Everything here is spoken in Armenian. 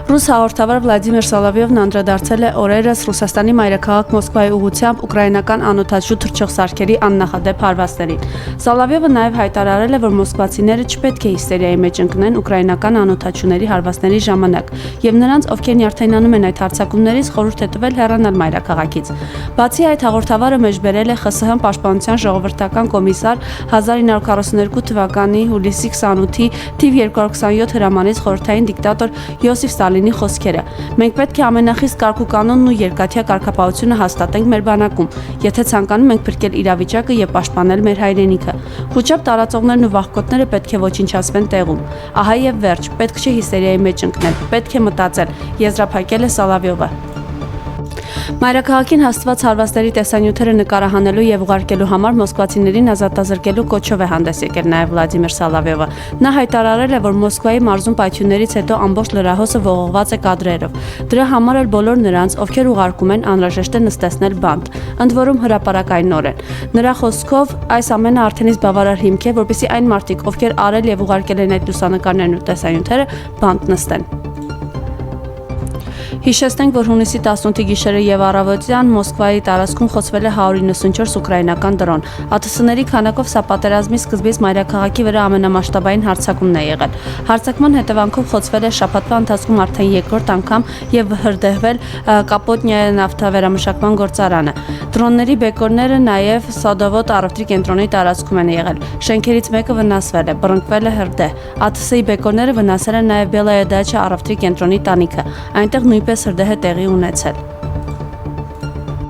Ռուս հաղորդավար Վլադիմիր Սոլովյովն անդրադարձել է օրերս Ռուսաստանի մայրաքաղաք Մոսկվայի ուղղությամբ ուկրաինական անօդաչու թռչող սարքերի աննախադեպ հարվածներին։ Սոլովյովը նաև հայտարարել է, որ մոսկվացիները չպետք է հիստերիայի մեջ ընկնեն ուկրաինական անօդաչուների հարվածների ժամանակ, եւ նրանց, ովքեր նյարդայնանում են այդ հարձակումներից, խորհուրդ է տվել հեռանալ մայրաքաղաքից։ Բացի այդ, հաղորդավարը մեջբերել է ԽՍՀՄ պաշտպանության ժողովրդական կոմիսար 1942 թվականի հուլիսի 28-ի թիվ 227 հրամանից խորհրդային դիկտատոր Յոսիֆ Ստալինի խոսքերը։ Մենք պետք է ամենախիստ կարգուկանոնն ու երկաթյա կարգապահությունը հաստատենք մեր բանակում, եթե ցանկանում ենք փրկել իրավիճակը եւ պաշտպանել մեր հայրենիքը։ Խոճապ տարածողներն ու վախկոտները պետք է ոչնչացվեն տեղում։ Ահա եւ վերջ, պետք չէ հիստերիայի մեջ ընկնել, պետք է մտածել, եզրափակել է Սոլովյովը։ Մայրաքաղաքին հաստված հարվածների տեսանյութերը նկարահանելու եւ ուղարկելու համար մոսկվացիներին ազատազրկելու կոչով է հանդես եկել նաեւ Վլադիմիր Սոլովյովը։ Նա հայտարարել է, որ Մոսկվայի մարզում պայթյուններից հետո ամբողջ լրահոսը ողողված է կադրերով։ Դրա համար էլ բոլոր նրանց, ովքեր ուղարկում են, անհրաժեշտ է նստեցնել բանտ, ընդ որում հրապարակայնորեն։ Նրա խոսքով այս ամենը արդեն իսկ բավարար հիմք է, որպեսզի այն մարդիկ, ովքեր արել եւ ուղարկել են այդ լուսանկարներն ու տեսանյութերը, բանտ նստեն։ Հիշեցնենք, որ հունիսի 18-ի գիշերը եւ առավոտյան Մոսկվայի տարածքում խոցվել է 194 ուկրաինական դրոն։ ԱԹՍ-ների քանակով սա պատերազմի սկզբից մայրաքաղաքի վրա ամենամասշտաբային հարձակումն է եղել։ Հարձակման հետևանքով խոցվել է շաբաթվա ընթացքում արդեն երկրորդ անգամ եւ հրդեհվել Կապոտնիայի նավթավերամշակման գործարանը։ Դրոնների բեկորները նաեւ Սադովոտ առևտրի կենտրոնի տարածքում են եղել։ Շենքերից մեկը վնասվել է, բռնկվել է հրդեհ։ ԱԹՍ-ի բեկորները վնասել են նաեւ Բելայա Դաչա առևտրի կենտրոնի տանիքը։ Այնտեղ նույնպես հրդեհ է տեղի ունեցել։